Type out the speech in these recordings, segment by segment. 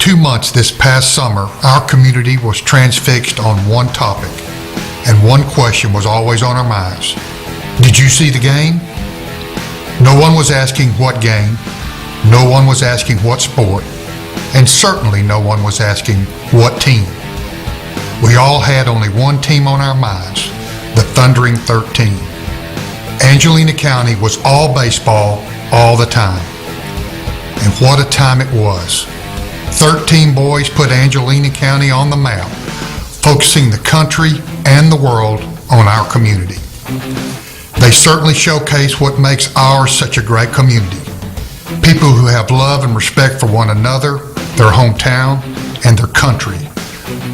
2 months this past summer, our community was transfixed on one topic, and one question was always on our minds. Did you see the game? No one was asking what game, no one was asking what sport, and certainly no one was asking what team. We all had only one team on our minds, the Thundering 13. Angelina County was all baseball all the time. And what a time it was. 13 boys put Angelina County on the map, focusing the country and the world on our community. They certainly showcase what makes ours such a great community. People who have love and respect for one another, their hometown, and their country.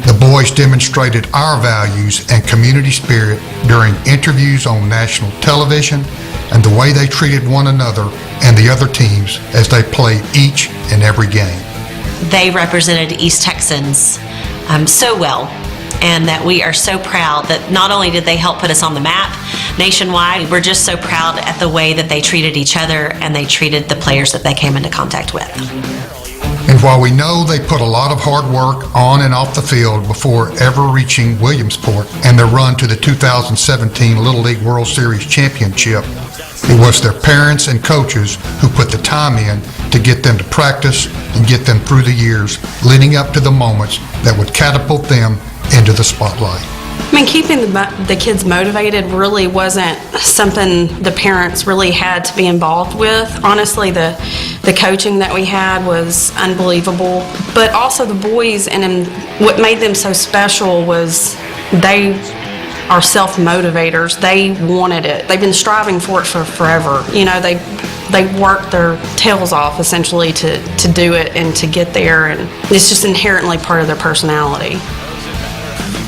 The boys demonstrated our values and community spirit during interviews on national television and the way they treated one another and the other teams as they played each and every game. They represented East Texans so well, and that we are so proud that not only did they help put us on the map nationwide, we're just so proud at the way that they treated each other and they treated the players that they came into contact with. And while we know they put a lot of hard work on and off the field before ever reaching Williamsport and their run to the 2017 Little League World Series Championship, it was their parents and coaches who put the time in to get them to practice and get them through the years leading up to the moments that would catapult them into the spotlight. I mean, keeping the kids motivated really wasn't something the parents really had to be involved with. Honestly, the coaching that we had was unbelievable. But also the boys, and what made them so special was they are self-motivators. They wanted it. They've been striving for it for forever. You know, they worked their tails off essentially to do it and to get there, and it's just inherently part of their personality.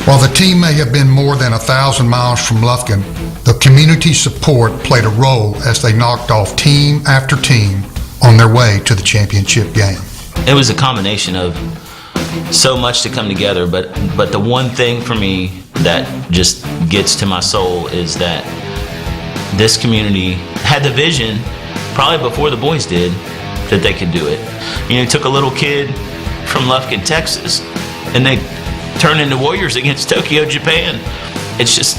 While the team may have been more than 1,000 miles from Lufkin, the community support played a role as they knocked off team after team on their way to the championship game. It was a combination of so much to come together, but the one thing for me that just gets to my soul is that this community had the vision, probably before the boys did, that they could do it. You know, it took a little kid from Lufkin, Texas, and they turned into warriors against Tokyo, Japan. It's just,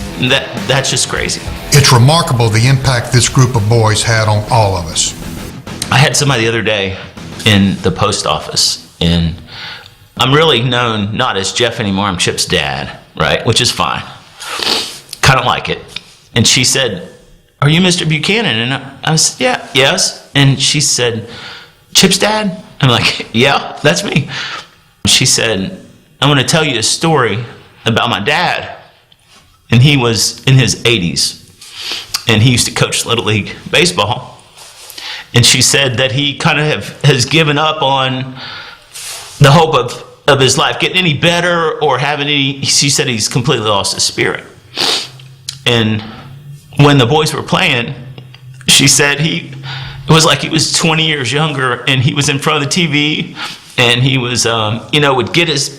that's just crazy. It's remarkable the impact this group of boys had on all of us. I had somebody the other day in the post office, and I'm really known not as Jeff anymore, I'm Chip's dad, right? Which is fine. Kind of like it. And she said, "Are you Mr. Buchanan?" And I said, "Yeah, yes." And she said, "Chip's dad?" I'm like, "Yeah, that's me." She said, "I'm going to tell you a story about my dad." And he was in his 80s, and he used to coach Little League baseball. And she said that he kind of has given up on the hope of his life getting any better or having any. She said he's completely lost his spirit. And when the boys were playing, she said it was like he was 20 years younger, and he was in front of the TV, and he was, would get his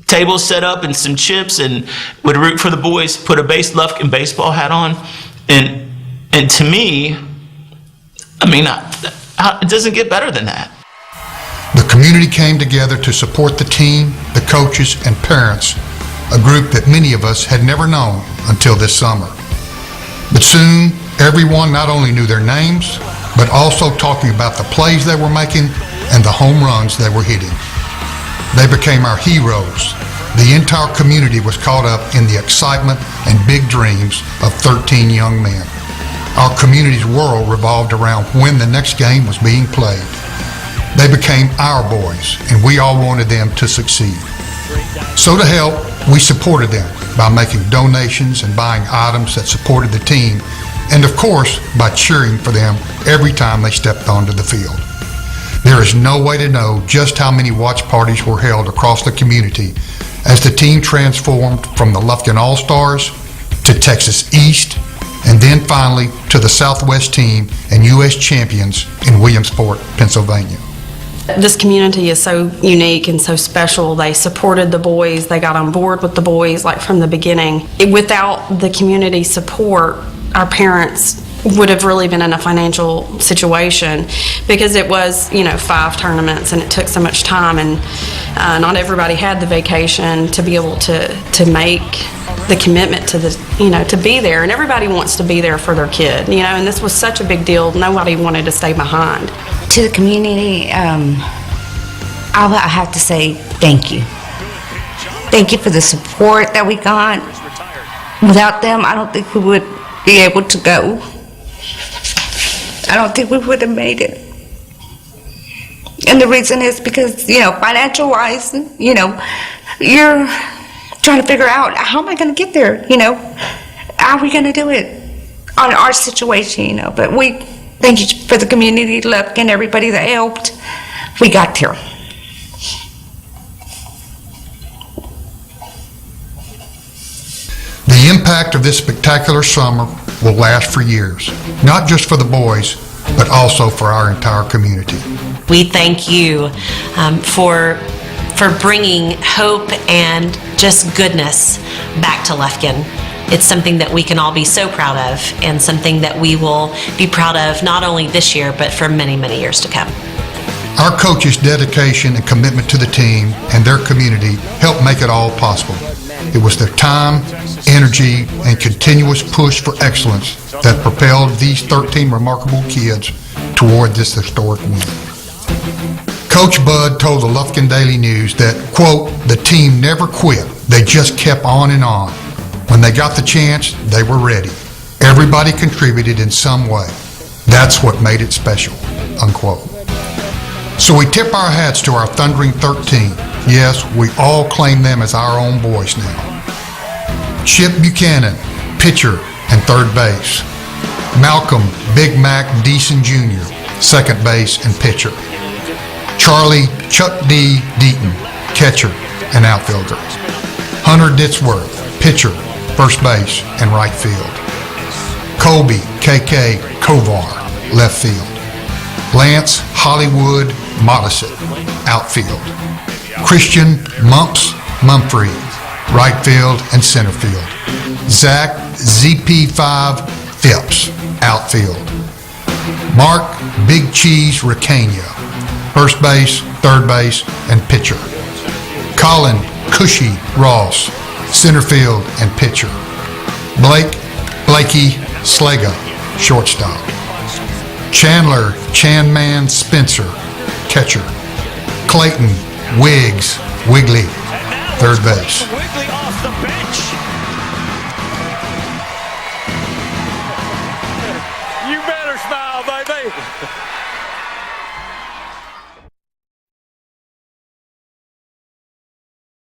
table set up and some chips and would root for the boys, put a Lufkin baseball hat on. And to me, I mean, it doesn't get better than that. The community came together to support the team, the coaches, and parents, a group that many of us had never known until this summer. But soon, everyone not only knew their names, but also talking about the plays they were making and the home runs they were hitting. They became our heroes. The entire community was caught up in the excitement and big dreams of 13 young men. Our community's world revolved around when the next game was being played. They became our boys, and we all wanted them to succeed. So to help, we supported them by making donations and buying items that supported the team, and of course, by cheering for them every time they stepped onto the field. There is no way to know just how many watch parties were held across the community as the team transformed from the Lufkin All-Stars to Texas East, and then finally to the Southwest team and U.S. champions in Williamsport, Pennsylvania. This community is so unique and so special. They supported the boys. They got on board with the boys like from the beginning. Without the community support, our parents would have really been in a financial situation because it was, 5 tournaments and it took so much time. And Not everybody had the vacation to be able to make the commitment to to be there. And everybody wants to be there for their kid, and this was such a big deal. Nobody wanted to stay behind. To the community, I have to say thank you. Thank you for the support that we got. Without them, I don't think we would be able to go. I don't think we would have made it. And the reason is because, financial wise, you're trying to figure out, how am I going to get there? How are we going to do it on our situation? But we thank you for the community, Lufkin, everybody that helped. We got there. The impact of this spectacular summer will last for years, not just for the boys, but also for our entire community. We thank you for bringing hope and just goodness back to Lufkin. It's something that we can all be so proud of, and something that we will be proud of not only this year, but for many, many years to come. Our coaches' dedication and commitment to the team and their community helped make it all possible. It was their time, energy, and continuous push for excellence that propelled these 13 remarkable kids toward this historic win. Coach Bud told the Lufkin Daily News that, quote, the team never quit. They just kept on and on. When they got the chance, they were ready. Everybody contributed in some way. That's what made it special, unquote. So we tip our hats to our Thundering 13. Yes, we all claim them as our own boys now. Chip Buchanan, pitcher and third base. Malcolm Big Mac Deason Jr., second base and pitcher. Charlie Chuck D. Deaton, catcher and outfielder. Hunter Ditzworth, pitcher, first base and right field. Colby KK Kovar, left field. Lance Hollywood Modisett, outfield. Christian Mumps Mumphrey, right field and center field. Zach ZP5 Phipps, outfield. Mark Big Cheese Ricania, first base, third base, and pitcher. Colin Cushy Ross, center field and pitcher. Blakey Slaga, shortstop. Chandler Chanman Spencer, catcher. Clayton Wiggs Wiggly, third base. Wiggly off the bench. You better smile, baby.